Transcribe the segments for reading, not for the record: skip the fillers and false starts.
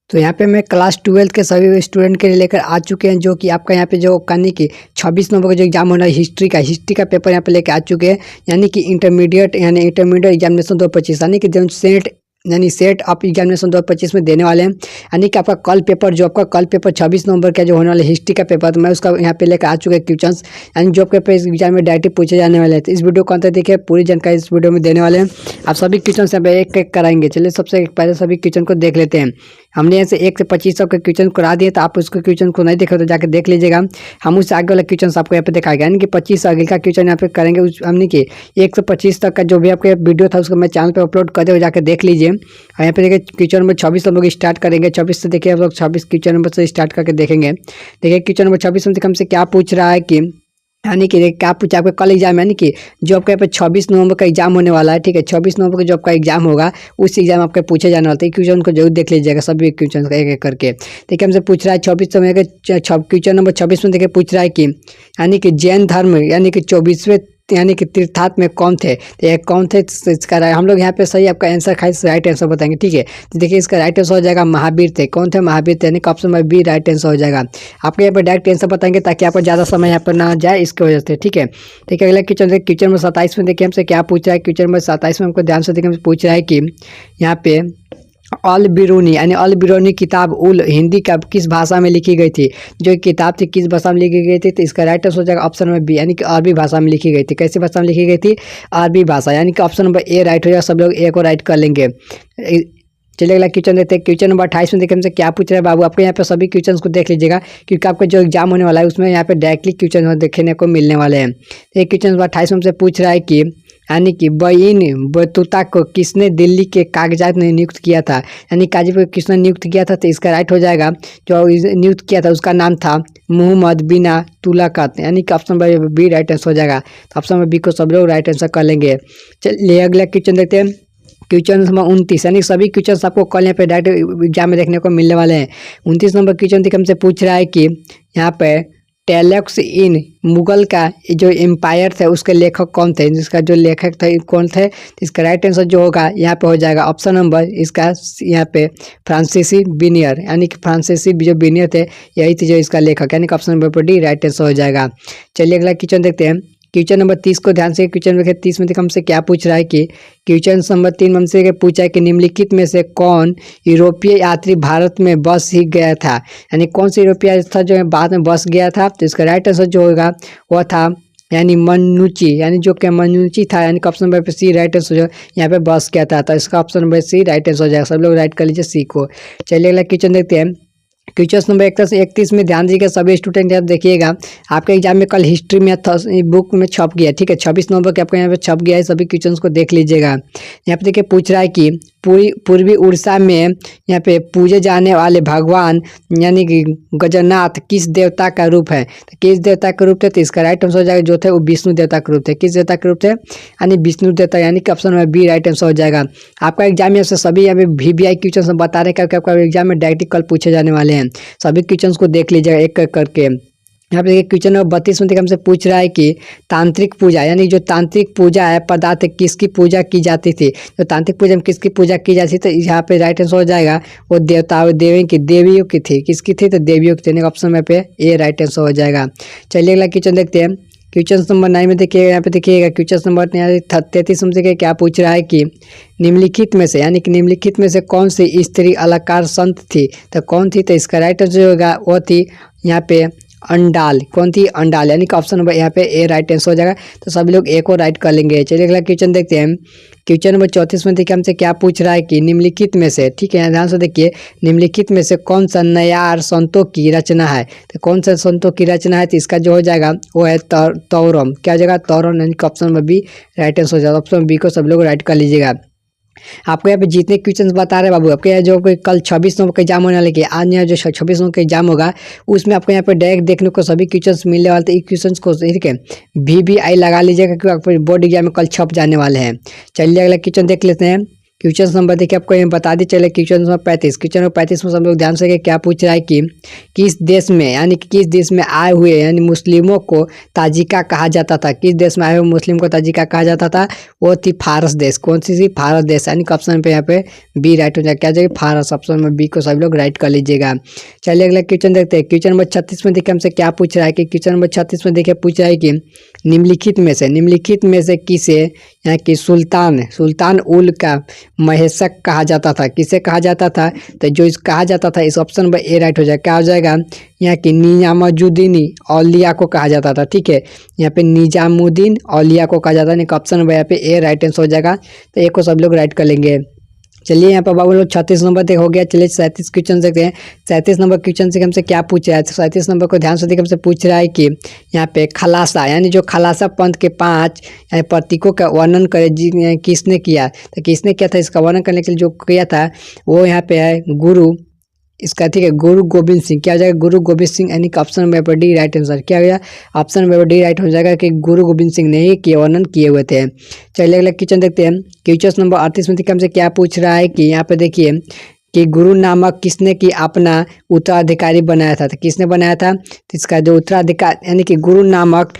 तो यहाँ पे मैं क्लास 12 के सभी स्टूडेंट के लिए लेकर आ चुके हैं, जो कि आपका यहाँ पे जो करने की 26 नवंबर का जो एग्जाम होना है हिस्ट्री का पेपर यहाँ पे लेकर आ चुके हैं, यानी कि इंटरमीडिएट एग्जामिनेशन 2025 यानी कि जो सेट ऑफ एग्जामिनेशन 2025 में देने वाले हैं। यानी कि आपका कल पेपर 26 नवंबर का जो होने वाला हिस्ट्री का पेपर, तो मैं उसका यहाँ पे लेकर आ चुका है क्वेश्चंस, यानी जो आपके इस एग्जाम में डायरेक्ट पूछे जाने वाले हैं। तो इस वीडियो को अंत तक देखिए, पूरी जानकारी इस वीडियो में देने वाले हैं। आप सभी क्वेश्चन यहाँ पे एक एक कराएंगे। चलिए सबसे पहले सभी क्वेश्चन को देख लेते हैं। हमने यहाँ से 1 से 25 तक के क्वेश्चन करा दिए, तो आप उसको क्वेश्चन को नहीं देखे तो जाकर देख लीजिएगा। हम उससे आगे वाला क्वेश्चन आपको यहाँ पे दिखाएगा, यानी कि 25 से आगे का क्वेश्चन यहाँ पे करेंगे। हमने कि 1 से 25 तक का जो भी आपके वीडियो था उसको मैं चैनल पे अपलोड कर दे, जाकर देख लीजिए। और यहाँ पे देखिए क्वेश्चन नंबर 26 हम लोग स्टार्ट करेंगे। 26 से देखिए हम लोग 26 क्वेश्चन नंबर से स्टार्ट करके देखेंगे। देखिए क्वेश्चन नंबर 26 में हमसे क्या पूछ रहा है कि, यानी कि क्या पूछा आपका कल एग्जाम, यानी कि जो आपके यहाँ पे 26 नवंबर का एग्जाम होने वाला है। ठीक है, 26 नवंबर का जो आपका एग्जाम होगा उस एग्जाम आपके पूछे जाने वाला है। क्वेश्चन को जरूर देख लीजिएगा, सभी क्वेश्चन एक एक करके। देखिए हमसे पूछ रहा है 24 क्वेश्चन नंबर 26 में देखिए पूछ रहा है कि, यानी कि जैन धर्म यानी कि 24वें यानी कि तीर्थात्म कौन थे। तो ये कौन थे इसका हम लोग यहाँ पे सही आपका आंसर राइट आंसर बताएंगे। ठीक है, तो देखिए इसका राइट आंसर हो जाएगा महावीर थे। कौन थे? महावीर थे, यानी कि option number B right answer हो जाएगा। आपके यहाँ पर डायरेक्ट आंसर बताएंगे ताकि आपको ज़्यादा समय यहाँ पर ना जाए, इसकी वजह से। ठीक है, देखिए अगला क्वेश्चन नंबर 27 में देखिए हमसे क्या पूछ रहा है। क्वेश्चन नंबर 27 में हमको ध्यान से देखिए हमसे पूछ रहा है कि यहाँ पे अल बिरूनी यानी अल बिरूनी किताब उल हिंदी का किस भाषा में लिखी गई थी। जो किताब थी किस भाषा में लिखी गई थी, तो इसका राइट आंसर हो जाएगा ऑप्शन नंबर बी, यानी कि अरबी भाषा में लिखी गई थी। कैसी भाषा में लिखी गई थी? अरबी भाषा, यानी कि ऑप्शन नंबर ए राइट हो जाएगा। सब लोग ए को राइट कर लेंगे। चलिए अगला क्वेश्चन देखते हैं। क्वेश्चन नंबर 28 में देखिए हमसे क्या पूछ रहा है बाबू। आपको यहाँ पे सभी क्वेश्चन को देख लीजिएगा, क्योंकि आपका जो एग्जाम होने वाला है उसमें यहाँ पे डायरेक्टली क्वेश्चन देखने को मिलने वाले हैं। एक क्वेश्चन नंबर 28 में हमसे पूछ रहा है कि, यानी कि बईन बतूता को किसने दिल्ली के कागजात में नियुक्त किया था, यानी काजीपुर किसने नियुक्त किया था। तो इसका राइट हो जाएगा, जो नियुक्त किया था उसका नाम था मोहम्मद बिना तुलाकत, यानी कि option number B right answer हो जाएगा। तो ऑप्शन नंबर बी को सब लोग राइट आंसर कर लेंगे। चलिए अगला क्वेश्चन देखते हैं। क्वेश्चन नंबर 29, यानी सभी क्वेश्चन आपको कल यहाँ पे डायरेक्ट एग्जाम में देखने को मिलने वाले हैं। 29 नंबर क्वेश्चन देखिए हमसे पूछ रहा है कि, यहाँ पे टेलक्स इन मुगल का जो एम्पायर थे उसके लेखक कौन थे। जिसका जो लेखक थे कौन थे, इसका राइट आंसर जो होगा यहाँ पे हो जाएगा ऑप्शन नंबर इसका यहाँ पे फ्रांसीसी बिनियर, यानी कि फ्रांसीसी जो बिनियर थे यही थे जो इसका लेखक, यानी कि ऑप्शन नंबर पर डी राइट आंसर हो जाएगा। चलिए अगला क्वेश्चन देखते हैं। क्वेश्चन नंबर 30 को ध्यान से क्वेश्चन नंबर 30 में हमसे क्या पूछ रहा है कि, क्वेश्चन नंबर 3 में हमसे पूछा है कि निम्नलिखित में से कौन यूरोपीय यात्री भारत में बस ही गया था, यानी कौन सा यूरोपीय था जो बाद में बस गया था। तो इसका राइट आंसर जो होगा वह था यानी मनुची, यानी जो कि मनुची था, यानी option number C right answer जो यहाँ पे बस गया था। तो इसका option number C right answer हो जाएगा। सब लोग राइट कर लीजिए सी को। चलिए अगला क्वेश्चन देखते हैं। क्वेश्चन नंबर 31 से 31 में ध्यान दीजिएगा सभी स्टूडेंट, यहाँ देखिएगा आपके एग्जाम में कल हिस्ट्री में बुक में छप गया। ठीक है, 26 नवंबर के आपको यहाँ पे छप गया है। सभी क्वेश्चन को देख लीजिएगा। यहाँ पे देखिए पूछ रहा है कि पूर्वी उड़ीसा में यहाँ पे पूजे जाने वाले भगवान यानी कि गजनाथ किस देवता का रूप है। तो किस देवता का रूप थे, तो इसका राइट आंसर हो जाएगा जो थे वो विष्णु देवता का रूप थे। किस देवता का रूप थे, यानी विष्णु देवता, यानी कि option number B right answer हो जाएगा। आपका एग्जाम में से सभी यहाँ पे VVI क्वेश्चन बता रहे हैं, आपका एग्जाम में डायरेक्ट कल पूछे जाने वाले हैं। सभी क्वेश्चन को देख लीजिएगा एक एक करके। यहाँ पे देखिए क्वेश्चन नंबर 32 में हमसे पूछ रहा है कि तांत्रिक पूजा, यानी जो तांत्रिक पूजा है पदार्थ किसकी पूजा की जाती थी। तो तांत्रिक पूजा में किसकी पूजा की जाती थी, तो यहाँ पे राइट आंसर हो जाएगा वो देवता देवियों की थी। किसकी थी, तो देवियों की थी। ऑप्शन में पे ए राइट आंसर हो जाएगा। चलिए अगला क्वेश्चन देखते हैं। क्वेश्चन नंबर 9 में देखिए यहाँ पे देखिएगा क्वेश्चन नंबर 33 में क्या पूछ रहा है कि, निम्नलिखित में से, यानी कि निम्नलिखित में से कौन सी स्त्री अलंकार संत थी। तो कौन थी, तो इसका राइट आंसर होगा वो थी यहाँ पे अंडाल। कौन थी? अंडाल, यानी कि ऑप्शन नंबर यहाँ पे ए राइट आंसर हो जाएगा। तो सभी लोग ए को राइट कर लेंगे। चलिए अगला क्वेश्चन देखते हैं। क्वेश्चन नंबर 34 में देखिए हमसे क्या पूछ रहा है कि निम्नलिखित में से, ठीक है ध्यान से देखिए, निम्नलिखित में से कौन सा नयार संतों की रचना है। तो कौन सा संतों की रचना है, तो इसका जो हो जाएगा वो है तौरम। क्या हो जाएगा? तौरम, यानी कि option number B right answer हो जाएगा। ऑप्शन बी को सब लोग राइट कर लीजिएगा। आपको यहाँ पे जितने क्वेश्चन बता रहे हैं बाबू, आपके यहाँ जो कल 26 नवंबर का एग्जाम होने वाले, आज यहाँ जो 26 नवंबर का एग्जाम होगा उसमें आपको यहाँ पे डायरेक्ट देखने को सभी क्वेश्चन मिलने वाले थे। क्वेश्चन को ठीक है VVI लगा लीजिएगा, क्योंकि आपको बोर्ड एग्जाम में कल छप जाने वाले हैं। चलिए अगला क्वेश्चन देख लेते हैं। क्वेश्चन नंबर देखिए आपको यहाँ बता दी चले क्वेश्चन नंबर 35। क्वेश्चन नंबर 35 में सब लोग ध्यान से क्या पूछ रहा है कि किस देश में यानी कि किस देश में आए हुए यानी मुस्लिमों को ताजिका कहा जाता था। किस देश में आए हुए मुस्लिम को ताजिका कहा जाता था, वो थी फारस देश। कौन सी थी? फारस देश। यानी कि ऑप्शन पे यहाँ पे बी राइट हो जाएगा। क्या जाएगा? फारस। ऑप्शन में बी को सभी लोग राइट कर लीजिएगा। चलिए अगला क्वेश्चन देखते हैं। क्वेश्चन नंबर 36 में देखिए हमसे क्या पूछ रहा है कि क्वेश्चन नंबर 36 में देखिए पूछ रहा है कि निम्नलिखित में से किसे यहाँ की सुल्तान उल का महेशक कहा जाता था। किसे कहा जाता था? तो जो इस कहा जाता था इस ऑप्शन पर ए राइट हो जाएगा। क्या हो जाएगा? यहाँ की निजामुद्दीन औलिया को कहा जाता था। ठीक है, यहाँ पे निजामुद्दीन औलिया को कहा जाता है। ऑप्शन नंबर यहाँ पे ए राइट आंसर हो जाएगा। तो ए को सब लोग राइट कर लेंगे। चलिए यहाँ पर बाबू लोग 36 नंबर तक हो गया। चलिए 37 क्वेश्चन देखते हैं। 37 नंबर क्वेश्चन से हमसे क्या पूछ रहा है? 37 नंबर को ध्यान से देखिए। हमसे पूछ रहा है कि यहाँ पे खलासा यानी जो खलासा पंथ के 5 प्रतीकों का वर्णन करे किसने किया। तो किसने किया था? इसका वर्णन करने के लिए जो किया था वो यहाँ पे है गुरु इसका, ठीक है, गुरु गोविंद सिंह। क्या हो जाएगा? गुरु गोविंद सिंह। यानी कि option number D right answer. क्या हो गया? ऑप्शन नंबर डी राइट हो जाएगा कि गुरु गोविंद सिंह ने ही किए वर्णन किए हुए थे। चलिए अगला क्वेश्चन देखते हैं। क्वेश्चन नंबर 38 में देखिए हमसे क्या पूछ रहा है कि यहाँ पे देखिए कि गुरु नामक किसने की अपना उत्तराधिकारी बनाया था। तो किसने बनाया था? तो इसका जो उत्तराधिकारी यानी कि गुरु नामक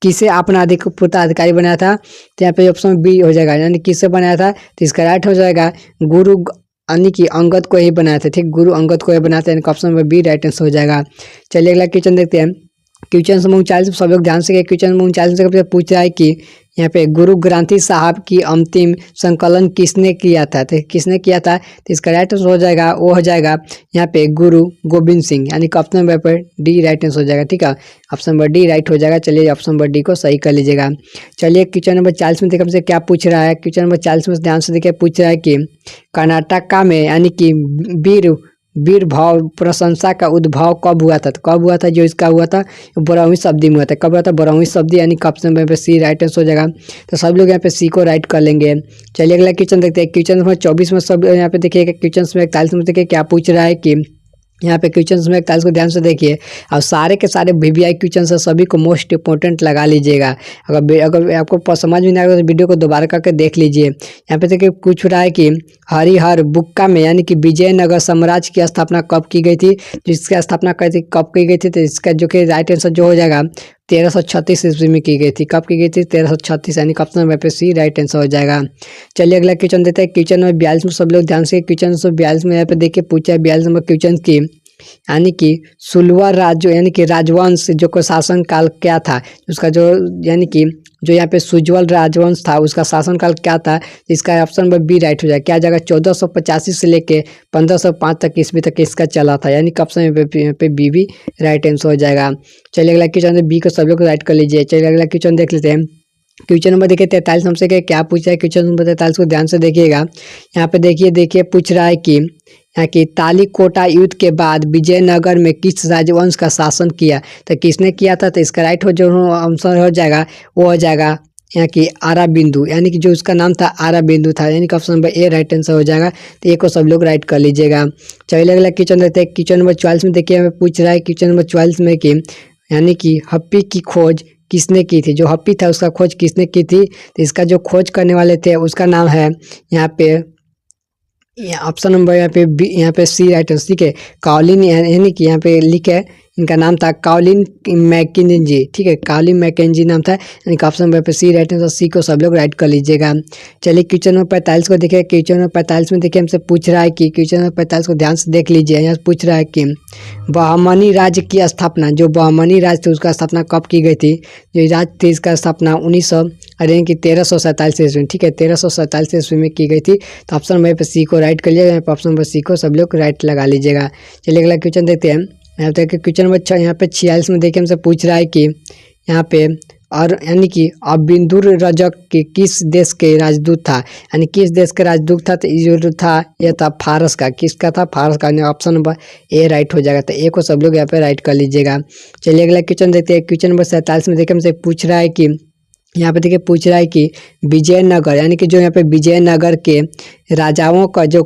किसे अपना उत्तराधिकारी बनाया था। तो यहाँ पे ऑप्शन बी हो जाएगा। यानी किससे बनाया था? तो इसका राइट हो जाएगा गुरु यानी कि अंगद को ही बनाया था। ठीक, गुरु अंगद को ही बनाया था। Option number B right answer हो जाएगा। चलिए अगला क्वेश्चन देखते हैं। क्वेश्चन नंबर 39 सब लोग ध्यान से। क्वेश्चन नंबर 39 से पूछ रहा है कि यहाँ पे गुरु ग्रंथी साहब की अंतिम संकलन किसने किया था। तो किसने किया था? तो इसका राइट आंसर हो जाएगा वो हो जाएगा यहाँ पे गुरु गोविंद सिंह। यानी कि ऑप्शन नंबर पर डी राइट आंसर हो जाएगा। ठीक है, ऑप्शन नंबर डी राइट हो जाएगा। चलिए ऑप्शन नंबर डी को सही कर लीजिएगा। चलिए क्वेश्चन नंबर 40 में देखिए हमसे क्या पूछ रहा है। क्वेश्चन नंबर 40 में ध्यान से देखिए पूछ रहा है कि कर्नाटका में यानी कि वीर भाव प्रशंसा का उद्भव कब हुआ था। तो कब हुआ था? जो इसका हुआ था 12वीं शताब्दी में हुआ था। कब हुआ था? 12वीं शताब्दी। यानी ऑप्शन नंबर पे सी राइट आंसर हो जाएगा। तो सब लोग यहाँ पे सी को राइट कर लेंगे। चलिए अगला क्वेश्चन देखते हैं। क्वेश्चन नंबर 24 में सब यहाँ पे देखिए क्वेश्चन में 41 में देखिए क्या पूछ रहा है कि यहाँ पे क्वेश्चन में 41 को ध्यान से देखिए और सारे के सारे वीवीआई क्वेश्चन से सभी को मोस्ट इंपॉर्टेंट लगा लीजिएगा। अगर आपको समझ में नहीं आएगा तो वीडियो को दोबारा करके देख लीजिए। यहाँ पे देखिए पूछ रहा है कि हरिहर बुक्का में यानी कि विजयनगर साम्राज्य की स्थापना कब की गई थी। जिसकी स्थापना कब की गई थी? तो इसका जो कि राइट आंसर जो हो जाएगा 1336 ईस्वी में की गई थी। कब की गई थी? 1336। यानी ऑप्शन नंबर पे सी राइट आंसर हो जाएगा। चलिए अगला क्वेश्चन देते हैं। क्वेश्चन नंबर 42 में सब लोग ध्यान से। क्वेश्चन नंबर 42 में यहाँ पे देखिए पूछा है 42 नंबर क्वेश्चन की यानी कि सुलवा राज्य यानी कि राजवंश जो को शासन काल क्या था। उसका जो यानी कि जो यहाँ पे सुज्वल राजवंश था उसका शासन काल क्या था। इसका ऑप्शन नंबर बी राइट हो जाएगा। क्या जाएगा? 1485 से लेके 1505 तक ईस्वी तक इसका चला था। यानी ऑप्शन पे बी भी राइट आंसर हो जाएगा। चलिए अगला क्वेश्चन बी को सब लोग राइट कर लीजिए। चलिए अगला क्वेश्चन देख लेते हैं। क्वेश्चन नंबर देखिए 43 हमसे क्या पूछा है। क्वेश्चन नंबर 43 को ध्यान से देखिएगा। यहाँ पे देखिए पूछ रहा है कि यहाँ की तालीकोटा युद्ध के बाद विजयनगर में किस राजवंश का शासन किया। तो किसने किया था? तो इसका राइट हो जो आंसर हो जाएगा वो हो जाएगा यहाँ की आराबिंदु। यानी कि जो उसका नाम था आराबिंदु था। यानी कि option number A right answer हो जाएगा। तो ए को सब लोग राइट कर लीजिएगा। चलिए अगला क्वेश्चन देते हैं। क्वेश्चन नंबर 44 में देखिए हमें पूछ रहा है। क्वेश्चन नंबर 44 में कि यानी कि हप्पी की खोज किसने की थी। जो हप्पी था उसका खोज किसने की थी। तो इसका जो खोज करने वाले थे उसका नाम है यहाँ पे ऑप्शन नंबर यहाँ पे सी राइट आंसर। ठीक है, कॉलिन यानी कि यहाँ पे लिखे इनका नाम था कॉलिन मैकेंजी। ठीक है, कॉलिन मैकेंजी नाम था। यानी ऑप्शन नंबर पे सी राइट आंसर। सी को सब लोग राइट कर लीजिएगा। चलिए क्वेश्चन नंबर 45 को देखिए। क्वेश्चन नंबर 45 में देखिए हमसे पूछ रहा है कि क्वेश्चन नंबर 45 को ध्यान से देख लीजिए। यहाँ पूछ रहा है कि बहमनी राज्य की स्थापना जो बहमनी राज्य थी उसका स्थापना कब की गई थी। जो राज्य थी इसका स्थापना 1347 ईस्वी में। ठीक है, 1347 ईस्वी में की गई थी। तो ऑप्शन नंबर पे सी को राइट कर लीजिएगा। ऑप्शन नंबर सी को सब लोग राइट लगा लीजिएगा। चलिए अगला क्वेश्चन देखते हैं। यहाँ पे क्वेश्चन नंबर यहाँ पे 46 में देखिए हमसे पूछ रहा है कि यहाँ पे और यानी कि अबिंदुर रजक के किस देश के राजदूत था। यानी किस देश के राजदूत था। तो जो था यह था फारस का। किसका था? फारस का। ऑप्शन नंबर ए राइट हो जाएगा। तो ए को सब लोग यहाँ पे राइट कर लीजिएगा। चलिए अगला क्वेश्चन देखते हैं। क्वेश्चन नंबर 47 में देखिए हमसे पूछ रहा है कि यहाँ पे देखिए पूछ रहा है कि विजयनगर यानी कि जो यहाँ पे विजयनगर के राजाओं का जो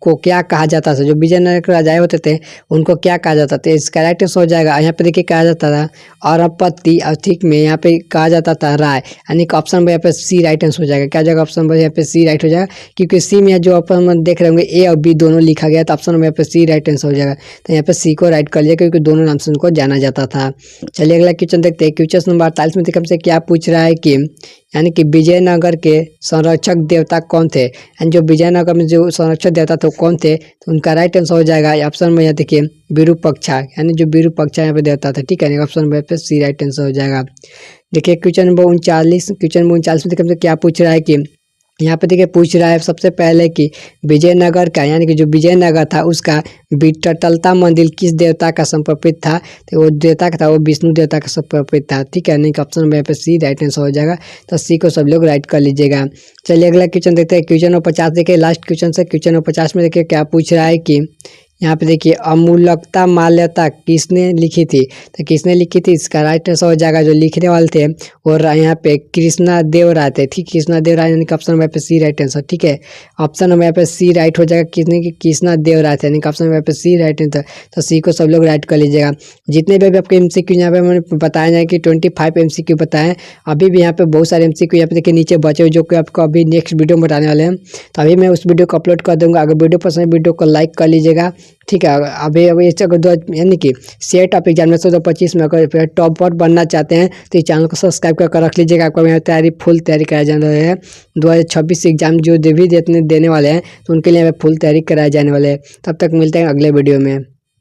को क्या कहा जाता था, जो विजयनगर के राजाएं होते थे उनको क्या कहा जाता था। इसका राइट आंसर हो जाएगा यहाँ पे देखिए कहा जाता था अरबपति, और ठीक में यहाँ पे कहा जाता था राय, यानी कि ऑप्शन नंबर यहाँ पे सी राइट आंसर हो जाएगा। क्या हो जाएगा ऑप्शन नंबर यहाँ पे सी राइट हो जाएगा, क्योंकि सी में जो अपन देख रहे होंगे ए और बी दोनों लिखा गया, तो ऑप्शन नंबर यहाँ पे सी राइट आंसर हो जाएगा। तो यहाँ पे सी को राइट कर लिया क्योंकि दोनों नाम से उनको जाना जाता था। चलिए अगला क्वेश्चन देखते हैं। क्वेश्चन नंबर 48 में हमसे क्या पूछ रहा है कि यानी कि विजयनगर के संरक्षक देवता कौन थे, एंड जो विजयनगर में जो संरक्षक देवता थे कौन थे, तो उनका राइट आंसर हो जाएगा ऑप्शन में यहाँ देखिए विरूपक्षा, यानी जो विरूपक्षा यहाँ पे देवता था। ठीक है, ऑप्शन में पे सी राइट आंसर हो जाएगा। देखिए क्वेश्चन नंबर 39 में हमसे क्या पूछ रहा है कि यहाँ पे देखिए पूछ रहा है सबसे पहले कि विजयनगर का, यानी कि जो विजयनगर था उसका विट्ठलता मंदिर किस देवता का समर्पित था, तो वो देवता का था वो विष्णु देवता का समर्पित था। ठीक है, नहीं ऑप्शन में यहाँ पे सी राइट आंसर हो जाएगा। तो सी को सब लोग राइट कर लीजिएगा। चलिए अगला क्वेश्चन देखते हैं। क्वेश्चन नंबर 50 देखिए लास्ट क्वेश्चन से। क्वेश्चन नंबर 50 में देखिए क्या पूछ रहा है कि यहाँ पे देखिए अमूल्यता माल्यता किसने लिखी थी, तो किसने लिखी थी, इसका राइट आंसर हो जाएगा जो लिखने वाले थे और यहाँ पे कृष्णा देव राय थे। ठीक, कृष्णा देव राय, यानी कि ऑप्शन नंबर पे सी राइट आंसर। ठीक है, ऑप्शन नंबर पे सी राइट हो जाएगा, किसने की कृष्णा देव राय थे, यानी कि ऑप्शन नंबर पे सी राइट आंसर। तो सी को सब लोग राइट कर लीजिएगा। जितने भी आपके MCQ यहाँ पे मैंने बताया जाए कि 25 MCQ बताएं, अभी भी यहाँ पे बहुत सारे MCQ यहाँ पे देखिए नीचे बचे हुए जो कि आपको अभी नेक्स्ट वीडियो में बताने वाले हैं। तो अभी मैं उस वीडियो को अपलोड कर दूंगा। अगर वीडियो पसंद है वीडियो को लाइक कर लीजिएगा। ठीक है, अभी यानी कि सेट ऑफ एग्जामिनेशन 2025 में अगर टॉपर बनना चाहते हैं तो इस चैनल को सब्सक्राइब कर रख लीजिएगा। आपको यहाँ फुल तैयारी कराया जाने वाला है। 2026 एग्जाम जो भी देने वाले हैं तो उनके लिए फुल तैयारी कराए जाने वाले हैं। तब तक मिलते हैं अगले वीडियो में।